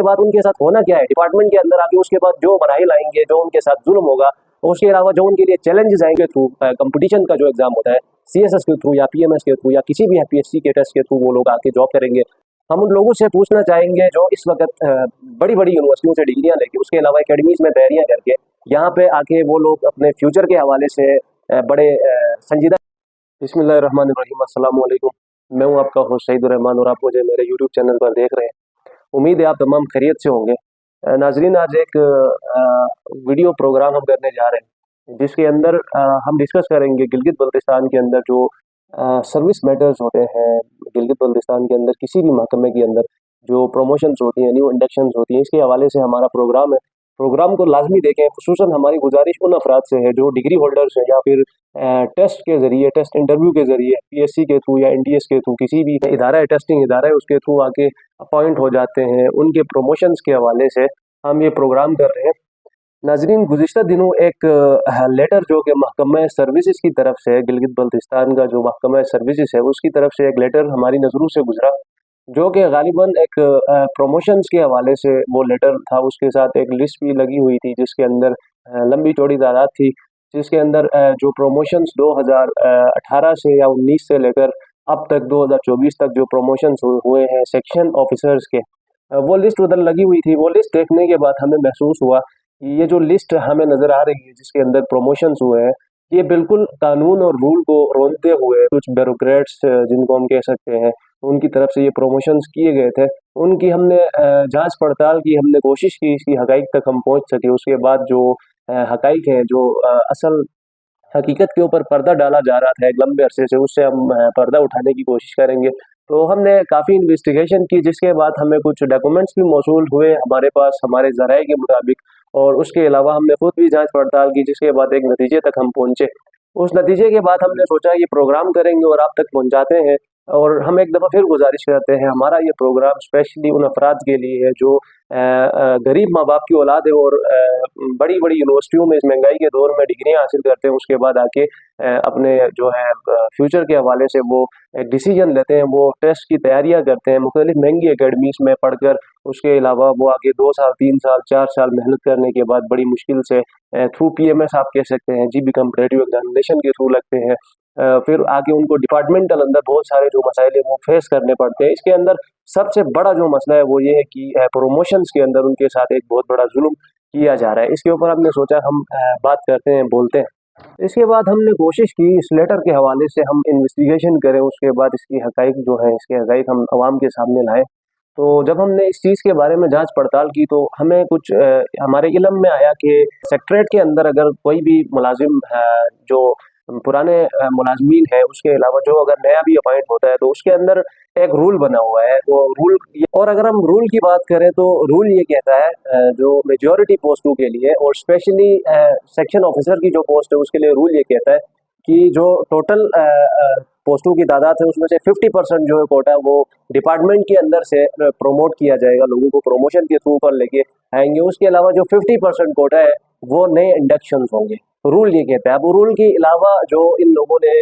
बाद उनके साथ होना क्या है, डिपार्टमेंट के अंदर आके उसके बाद जो बढ़ाई लाएंगे, जो उनके साथ जुल्म होगा, उसके अलावा जो उनके लिए चैलेंजेस आएंगे थ्रू कंपटीशन का जो एग्जाम होता है सीएसएस के थ्रू या पीएमएस के थ्रू या किसी भी पीएससी के टेस्ट के थ्रू वो लोग आके जॉब करेंगे। हम उन लोगों से पूछना चाहेंगे जो इस वक्त बड़ी बड़ी यूनिवर्सिटियों से डिग्रियां लेके उसके अलावा एकेडमीज में तैयारियां करके यहाँ पे आके वो लोग अपने फ्यूचर के हवाले से बड़े संजीदा। बिस्मिल्लाहिर्रहमानिर्रहीम, अस्सलाम वालेकुम। मैं हूँ आपका होस्ट सईदुर रहमान और आप मुझे मेरे यूट्यूब चैनल पर देख रहे हैं। उम्मीद है आप तमाम खैरियत से होंगे। नाजरीन, आज एक वीडियो प्रोग्राम हम करने जा रहे हैं जिसके अंदर हम डिस्कस करेंगे गिलगित बल्तिस्तान के अंदर जो सर्विस मैटर्स होते हैं। गिलगित बल्तिस्तान के अंदर किसी भी महकमे के अंदर जो प्रमोशंस होती हैं, न्यू इंडक्शंस होती हैं, इसके हवाले से हमारा प्रोग्राम है। प्रोग्राम को लाजमी देखें। खुसूसन हमारी गुजारिश उन अफराद से है जो डिग्री होल्डर्स हैं या फिर टेस्ट के ज़रिए, टेस्ट इंटरव्यू के ज़रिए पीएससी के थ्रू या एनटीएस के थ्रू किसी भी इदारा है, टेस्टिंग इदारा है, उसके थ्रू आके अपॉइंट हो जाते हैं। उनके प्रमोशंस के हवाले से हम ये प्रोग्राम कर रहे हैं। नाजरीन, गुज़िश्ता दिनों एक लेटर जो कि महकमा सर्विसेज की तरफ से, गिलगित बल्तिस्तान का जो महकमा सर्विसेज है उसकी तरफ से एक लेटर हमारी नज़रों से गुजरा, जो कि गालिबन एक प्रमोशंस के हवाले से वो लेटर था। उसके साथ एक लिस्ट भी लगी हुई थी जिसके अंदर लंबी चौड़ी तादाद थी, जिसके अंदर जो प्रमोशंस 2018 से या 19 से लेकर अब तक 2024 तक जो प्रमोशंस हुए हैं सेक्शन ऑफिसर्स के, वो लिस्ट उधर लगी हुई थी। वो लिस्ट देखने के बाद हमें महसूस हुआ कि ये जो लिस्ट हमें नज़र आ रही है जिसके अंदर प्रमोशंस हुए हैं, ये बिल्कुल कानून और रूल को रोंदते हुए कुछ ब्यूरोक्रेट्स जिनको हम कह सकते हैं उनकी तरफ से ये प्रमोशंस किए गए थे। उनकी हमने जांच पड़ताल की, हमने कोशिश की इसकी हकाइक तक हम पहुंच सके। उसके बाद जो हकाइक हैं, जो असल हकीकत के ऊपर पर्दा डाला जा रहा था एक लंबे अरसे से, उससे हम पर्दा उठाने की कोशिश करेंगे। तो हमने काफ़ी इन्वेस्टिगेशन की जिसके बाद हमें कुछ डॉक्यूमेंट्स भी मौसूल हुए हमारे पास हमारे ज़राए के मुताबिक, और उसके अलावा हमने खुद भी जांच पड़ताल की जिसके बाद एक नतीजे तक हम पहुंचे। उस नतीजे के बाद हमने सोचा ये प्रोग्राम करेंगे और आप तक पहुंचाते हैं। और हम एक दफ़ा फिर गुजारिश करते हैं, हमारा ये प्रोग्राम स्पेशली उन अफराद के लिए है जो गरीब माँ बाप की औलाद है और बड़ी बड़ी यूनिवर्सिटियों में इस महंगाई के दौर में डिग्रियां हासिल करते हैं, उसके बाद आके अपने जो है फ्यूचर के हवाले से वो डिसीजन लेते हैं, वो टेस्ट की तैयारियां करते हैं मुख्तलिफ महंगी एकेडमीज में पढ़कर। उसके अलावा वो आगे 2 साल 3 साल 4 साल मेहनत करने के बाद बड़ी मुश्किल से थ्रू पीएमएस आप कह सकते हैं, जीबी कंपैरेटिव एग्जामिनेशन के थ्रू लगते हैं। फिर आगे उनको डिपार्टमेंटल अंदर बहुत सारे जो मसाइल है वो फेस करने पड़ते हैं। इसके अंदर सबसे बड़ा जो मसला है वो ये है कि प्रमोशंस के अंदर उनके साथ एक बहुत बड़ा जुल्म किया जा रहा है। इसके ऊपर हमने सोचा हम बात करते हैं, बोलते हैं। इसके बाद हमने कोशिश की इस लेटर के हवाले से हम इन्वेस्टिगेशन करें, उसके बाद इसकी हकाइक जो है, इसके हकाइक हम आवाम के सामने लाएं। तो जब हमने इस चीज़ के बारे में जांच पड़ताल की तो हमें कुछ हमारे इल्म में आया कि सेक्रेटरीट के अंदर अगर कोई भी मुलाजिम जो पुराने मुलाजमीन है, उसके अलावा जो अगर नया भी अपॉइंट होता है तो उसके अंदर एक रूल बना हुआ है। वो रूल, और अगर हम रूल की बात करें तो रूल ये कहता है जो मेजॉरिटी पोस्टों के लिए और स्पेशली सेक्शन ऑफिसर की जो पोस्ट है उसके लिए रूल ये कहता है कि जो टोटल पोस्टों की तादाद है उसमें से 50% जो है कोटा वो डिपार्टमेंट के अंदर से प्रमोट किया जाएगा, लोगों को प्रमोशन के थ्रू पर लेके आएंगे। उसके अलावा जो 50% कोटा है वो नए इंडक्शन होंगे। रूल ये कहता है। अब रूल के अलावा जो इन लोगों ने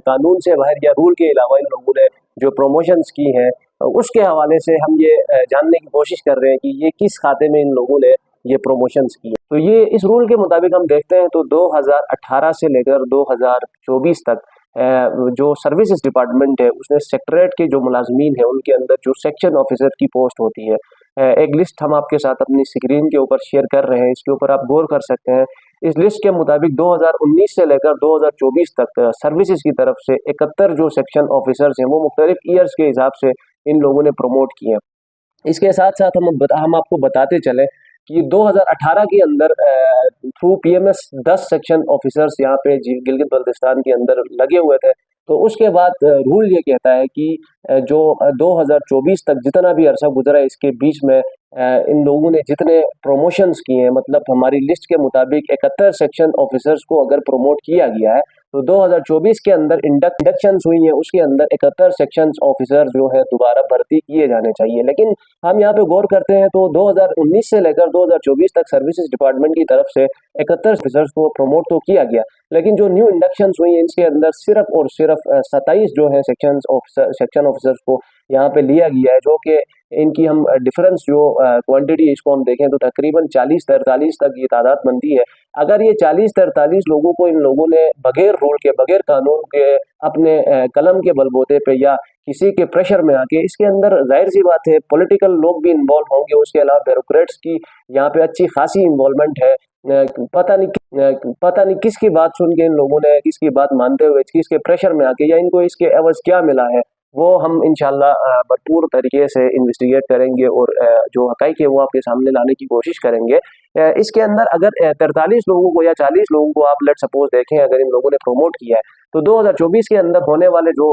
कानून से बाहर या रूल के अलावा इन लोगों ने जो प्रमोशंस की हैं उसके हवाले से हम ये जानने की कोशिश कर रहे हैं कि ये किस खाते में इन लोगों ने ये प्रमोशंस की। तो ये इस रूल के मुताबिक हम देखते हैं तो 2018 से लेकर 2024 तक जो सर्विसेज डिपार्टमेंट है उसने सेक्रेटरीट के जो मुलाजमीन है उनके अंदर जो सेक्शन ऑफिसर की पोस्ट होती है, एक लिस्ट हम आपके साथ अपनी स्क्रीन के ऊपर शेयर कर रहे हैं, इसके ऊपर आप गौर कर सकते हैं। इस लिस्ट के मुताबिक 2019 से लेकर 2024 तक सर्विसेज की तरफ से 71 जो सेक्शन ऑफिसर्स हैं वो मुख्तलिफ ईयर्स के हिसाब से इन लोगों ने प्रमोट किए हैं। इसके साथ साथ हम आपको बताते चले कि 2018 के अंदर थ्रू पीएमएस 10 सेक्शन ऑफिसर्स यहाँ पे गिलगित बल्तिस्तान के अंदर लगे हुए थे। तो उसके बाद रूल ये कहता है कि जो 2024 तक जितना भी अरसा गुजरा है इसके बीच में इन लोगों ने जितने प्रमोशंस किए हैं, मतलब हमारी लिस्ट के मुताबिक 71 सेक्शन ऑफिसर्स को अगर प्रमोट किया गया है तो 2024 के अंदर इंडक्शंस हुई हैं, उसके अंदर 71 सेक्शन ऑफिसर जो है दोबारा भर्ती किए जाने चाहिए। लेकिन हम यहाँ पे गौर करते हैं तो 2019 से लेकर 2024 तक सर्विसेज डिपार्टमेंट की तरफ से 71 ऑफिसर्स को प्रमोट तो किया गया, लेकिन जो न्यू इंडक्शंस हुई हैं इसके अंदर सिर्फ और सिर्फ 27 जो है सेक्शन ऑफिसर्स को यहाँ पे लिया गया है, जो कि इनकी हम डिफरेंस जो क्वांटिटी इसको हम देखें तो तकरीबन 40-43 तक ये तादाद बनती है। अगर ये 40-43 लोगों को इन लोगों ने बगैर रूल के, बगैर कानून के, अपने कलम के बलबूते पे या किसी के प्रेशर में आके, इसके अंदर जाहिर सी बात है पॉलिटिकल लोग भी इन्वॉल्व होंगे, उसके अलावा ब्यूरोक्रेट्स की यहाँ पे अच्छी खासी इन्वॉल्वमेंट है। पता नहीं किसकी बात सुन के इन लोगों ने, किसकी बात मानते हुए, किसके प्रेशर में आके, या इनको इसके एवज क्या मिला है, वो हम इंशाल्लाह भरपूर तरीके से इन्वेस्टिगेट करेंगे और जो हक़ाइक़ है वो आपके सामने लाने की कोशिश करेंगे। इसके अंदर अगर 43 लोगों को या 40 लोगों को आप लेट सपोज देखें, अगर इन लोगों ने प्रमोट किया है, तो 2024 के अंदर होने वाले जो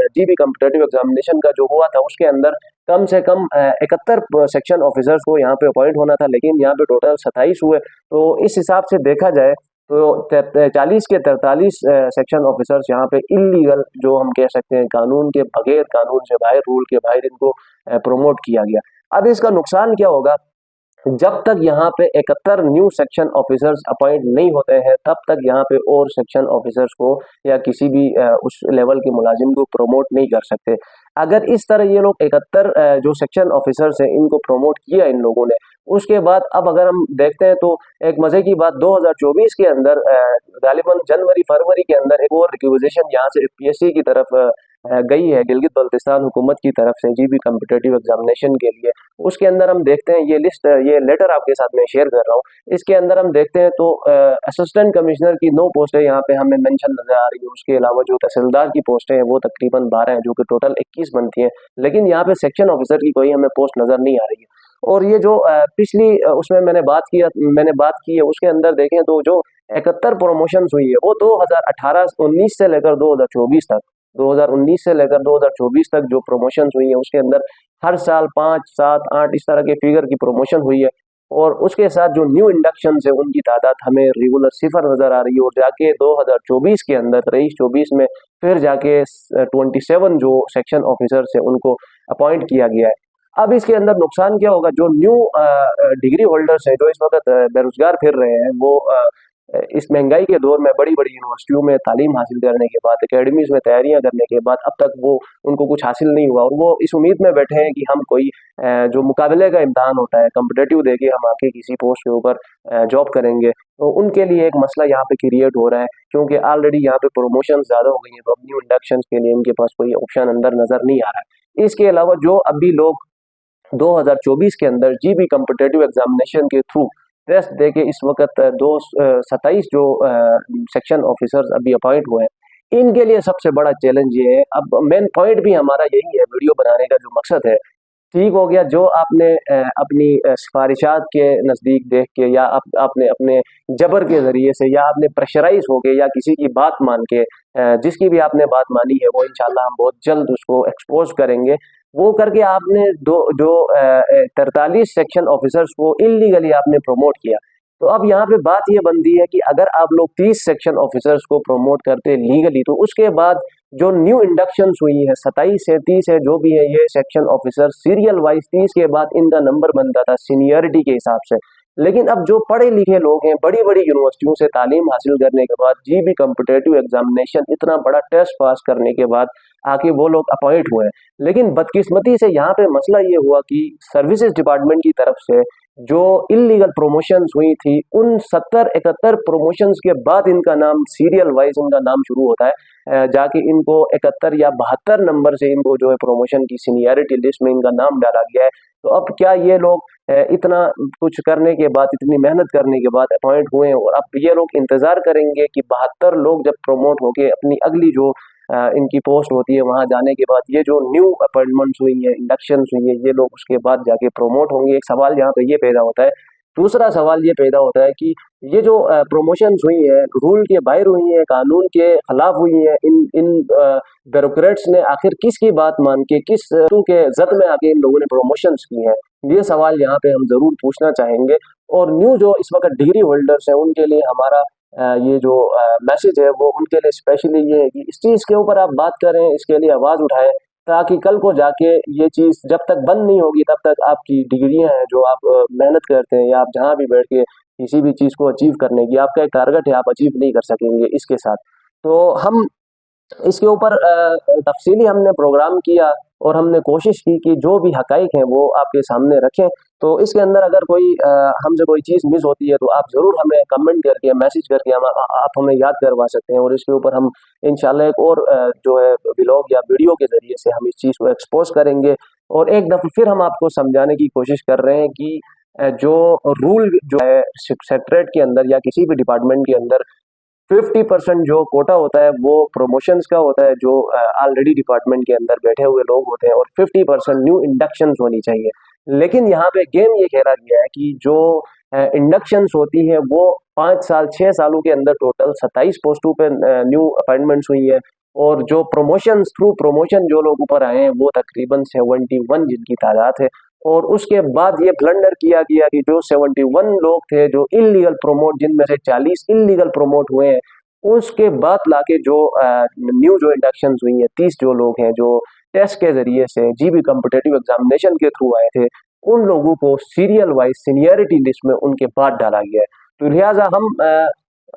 जीबी कॉम्पिटिटिव एग्जामिनेशन का जो हुआ था, उसके अंदर कम से कम 71 सेक्शन ऑफिसर्स को यहाँ पे अपॉइंट होना था, लेकिन यहाँ पे टोटल 27 हुए। तो इस हिसाब से देखा जाए तो 40 के 43 सेक्शन ऑफिसर्स यहाँ पे इलीगल, जो हम कह सकते हैं कानून के बगैर, कानून से बाहर, रूल के बाहर इनको प्रमोट किया गया। अब इसका नुकसान क्या होगा, जब तक यहाँ पे 71 न्यू सेक्शन ऑफिसर्स अपॉइंट नहीं होते हैं, तब तक यहाँ पे और सेक्शन ऑफिसर्स को या किसी भी उस लेवल के मुलाजिम को प्रमोट नहीं कर सकते। अगर इस तरह ये लोग 71 जो सेक्शन ऑफिसर्स हैं इनको प्रमोट किया इन लोगों ने, उसके बाद अब अगर हम देखते हैं तो एक मजे की बात, 2024 के अंदर गालिबन जनवरी फरवरी के अंदर एक और रिक्वेजिशन यहाँ से पीएससी की तरफ गई है, गिलगित बल्तिस्तान हुकूमत की तरफ से जीबी कॉम्पिटिटिव एग्जामिनेशन के लिए। उसके अंदर हम देखते हैं, ये लिस्ट, ये लेटर आपके साथ मैं शेयर कर रहा हूँ, इसके अंदर हम देखते हैं तो असिस्टेंट कमिश्नर की 9 पोस्टें यहाँ पे हमें मेंशन नजर आ रही है। उसके अलावा जो तहसीलदार की पोस्टें हैं वो तकरीबन 12 हैं, जो कि टोटल 21 बनती हैं, लेकिन यहाँ पे सेक्शन ऑफिसर की कोई हमें पोस्ट नजर नहीं आ रही है। और ये जो पिछली उसमें मैंने बात की है, उसके अंदर देखें तो जो 71 प्रमोशन हुई है वो 2018-19 से लेकर 2024 तक, 2019 से लेकर 2024 तक जो प्रमोशंस हुई है, उसके अंदर हर साल 5, 7, 8 इस तरह के फिगर की प्रमोशन हुई है। और उसके साथ जो न्यू इंडक्शन है उनकी तादाद हमें रेगुलर सिफर नजर आ रही है। और जाके 2024 के अंदर 23-24 में फिर जाके 27 जो सेक्शन ऑफिसर्स है उनको अपॉइंट किया गया है। अब इसके अंदर नुकसान क्या होगा, जो न्यू डिग्री होल्डर्स हैं जो इस वक्त बेरोजगार फिर रहे हैं, वो इस महंगाई के दौर में बड़ी बड़ी यूनिवर्सिटियों में तालीम हासिल करने के बाद, एकेडमीज में तैयारियां करने के बाद, अब तक वो उनको कुछ हासिल नहीं हुआ, और वो इस उम्मीद में बैठे हैं कि हम कोई जो मुकाबले का इम्तहान होता है कम्पिटेटिव दे के हम आके किसी पोस्ट के ऊपर जॉब करेंगे। तो उनके लिए एक मसला यहाँ पे क्रिएट हो रहा है, क्योंकि ऑलरेडी यहाँ पे प्रमोशन ज़्यादा हो गई है, तो अब न्यू इंडक्शन के लिए इनके पास कोई ऑप्शन अंदर नज़र नहीं आ रहा है। इसके अलावा जो अभी लोग 2024 के अंदर जीबी कॉम्पिटिटिव एग्जामिनेशन के थ्रू टेस्ट दे के इस वक्त 27 जो सेक्शन ऑफिसर्स अभी अपॉइंट हुए हैं, इनके लिए सबसे बड़ा चैलेंज ये है। अब मेन पॉइंट भी हमारा यही है, वीडियो बनाने का जो मकसद है, ठीक हो गया जो आपने अपनी सिफारिशात के नज़दीक देख के, या आपने अपने जबर के ज़रिए से, या आपने प्रेशराइज हो के, या किसी की बात मान के, जिसकी भी आपने बात मानी है वो इंशाल्लाह हम बहुत जल्द उसको एक्सपोज करेंगे। वो करके आपने जो 43 सेक्शन ऑफिसर्स को इलीगली आपने प्रमोट किया। तो अब यहाँ पे बात ये बनती है कि अगर आप लोग 30 सेक्शन ऑफिसर्स को प्रमोट करते लीगली, तो उसके बाद जो न्यू इंडक्शंस हुई है 27 से 30 है, जो भी है ये सेक्शन ऑफिसर सीरियल वाइज 30 के बाद इनका नंबर बनता था सीनियरिटी के हिसाब से। लेकिन अब जो पढ़े लिखे लोग हैं, बड़ी बड़ी यूनिवर्सिटियों से तालीम हासिल करने के बाद, जीबी कॉम्पिटिटिव एग्जामिनेशन इतना बड़ा टेस्ट पास करने के बाद आके वो लोग अपॉइंट हुए हैं। लेकिन बदकिस्मती से यहाँ पे मसला ये हुआ कि सर्विसेज डिपार्टमेंट की तरफ से जो इलीगल प्रमोशंस हुई थी, उन 70-71 प्रमोशंस के बाद इनका नाम सीरियल वाइज इनका नाम शुरू होता है। जाके इनको 71 या 72 नंबर से इनको जो है प्रमोशन की सीनियरिटी लिस्ट में इनका नाम डाला गया है। तो अब क्या ये लोग इतना कुछ करने के बाद, इतनी मेहनत करने के बाद अपॉइंट हुए हैं, और अब ये लोग इंतजार करेंगे कि 72 लोग जब प्रमोट होके अपनी अगली जो इनकी पोस्ट होती है वहां जाने के बाद, ये जो न्यू अपॉइंटमेंट्स हुई है, इंडक्शन हुई है, ये लोग उसके बाद जाके प्रमोट होंगे। एक सवाल यहाँ पे ये पैदा होता है। दूसरा सवाल ये पैदा होता है कि ये जो प्रमोशंस हुई है, रूल के बाहर हुई है, कानून के खिलाफ हुई है, इन इन ब्यूरोक्रेट्स ने आखिर किसकी बात मान के, किस के जद में आके इन लोगों ने प्रमोशंस की है, ये सवाल यहाँ पे हम जरूर पूछना चाहेंगे। और न्यू जो इस वक्त डिग्री होल्डर्स हैं उनके लिए हमारा ये जो मैसेज है वो उनके लिए स्पेशली ये है कि इस चीज़ के ऊपर आप बात करें, इसके लिए आवाज़ उठाएं, ताकि कल को जाके ये चीज़ जब तक बंद नहीं होगी तब तक आपकी डिग्रियां हैं जो आप मेहनत करते हैं, या आप जहां भी बैठ के किसी भी चीज़ को अचीव करने की आपका एक टारगेट है, आप अचीव नहीं कर सकेंगे इसके साथ। तो हम इसके ऊपर तफसीली हमने प्रोग्राम किया, और हमने कोशिश की कि जो भी हकाइक हैं वो आपके सामने रखें। तो इसके अंदर अगर कोई हमसे कोई चीज़ मिस होती है तो आप ज़रूर हमें कमेंट करके, मैसेज करके आप हमें याद करवा सकते हैं, और इसके ऊपर हम इंशाल्लाह एक और जो है व्लॉग या वीडियो के ज़रिए से हम इस चीज़ को एक्सपोज़ करेंगे। और एक दफ़ा फिर हम आपको समझाने की कोशिश कर रहे हैं कि जो रूल जो है सेक्रेटरीट के अंदर या किसी भी डिपार्टमेंट के अंदर 50% जो कोटा होता है वो प्रमोशंस का होता है, जो ऑलरेडी डिपार्टमेंट के अंदर बैठे हुए लोग होते हैं, और 50% न्यू इंडक्शंस होनी चाहिए। लेकिन यहाँ पे गेम ये खेला गया है कि जो इंडक्शंस होती है वो 5 साल 6 सालों के अंदर टोटल 27 पोस्टों पे न्यू अपॉइंटमेंट्स हुई है, और जो प्रमोशंस थ्रू प्रमोशन जो लोग ऊपर आए हैं वो तकरीबन 71 जिनकी तादाद है। और उसके बाद ये ब्लंडर किया गया कि जो 71 लोग थे जो इलीगल प्रमोट, जिनमें से 40 इलीगल प्रमोट हुए हैं, उसके बाद लाके जो न्यू जो इंडक्शंस हुई हैं 30 जो लोग हैं जो टेस्ट के जरिए से जीबी कॉम्पिटिटिव एग्जामिनेशन के थ्रू आए थे, उन लोगों को सीरियल वाइज सीनियरिटी लिस्ट में उनके बाद डाला गया है। तो लिहाजा हम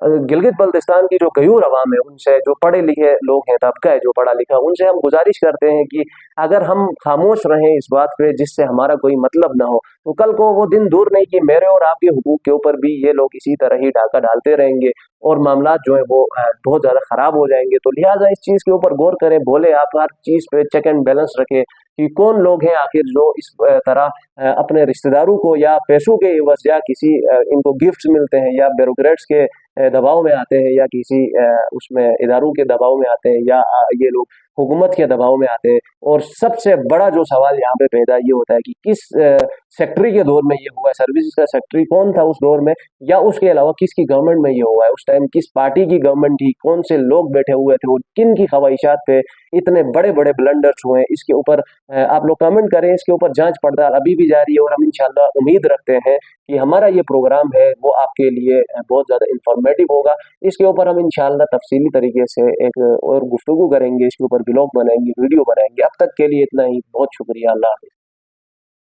गिलगित बल्तिस्तान की जो गयूर अवाम है, उनसे, जो पढ़े लिखे लोग हैं, तबका है जो पढ़ा लिखा, उनसे हम गुजारिश करते हैं कि अगर हम खामोश रहें इस बात पे जिससे हमारा कोई मतलब ना हो, तो कल को वो दिन दूर नहीं कि मेरे और आपके हुकूक के ऊपर भी ये लोग इसी तरह ही डाका डालते रहेंगे और मामला जो है वो बहुत ज़्यादा ख़राब हो जाएंगे। तो लिहाजा इस चीज़ के ऊपर गौर करें, बोले आप हर चीज़ पे चेक एंड बैलेंस रखें कि कौन लोग हैं आखिर जो इस तरह अपने रिश्तेदारों को या पैसों के एवज या किसी इनको गिफ्ट्स मिलते हैं या ब्यूरोक्रेट्स के दबाव में आते हैं या किसी उसमें इदारों के दबाव में आते हैं, या ये लोग हुकूमत के दबाव में आते हैं। और सबसे बड़ा जो सवाल यहाँ पे पैदा ये होता है कि किस सेक्रेटरी के दौर में ये हुआ है, सर्विसेज का सेक्रेटरी कौन था उस दौर में, या उसके अलावा किसकी गवर्नमेंट में ये हुआ है, उस टाइम किस पार्टी की गवर्नमेंट थी, कौन से लोग बैठे हुए थे और किन की ख्वाहिशात पे इतने बड़े बड़े ब्लंडर्स हुए हैं। इसके ऊपर आप लोग कमेंट करें, इसके ऊपर जांच पड़ताल अभी भी जारी है, और हम इंशाल्लाह उम्मीद रखते हैं कि हमारा ये प्रोग्राम है वो आपके लिए बहुत ज़्यादा इंफॉर्मेटिव होगा। इसके ऊपर हम इंशाल्लाह तफसीली तरीके से एक और गुफ्तगू करेंगे, इसके ऊपर ब्लॉग बनाएंगे, वीडियो बनाएंगे। अब तक के लिए इतना ही, बहुत शुक्रिया, अल्लाह हाफ़िज़।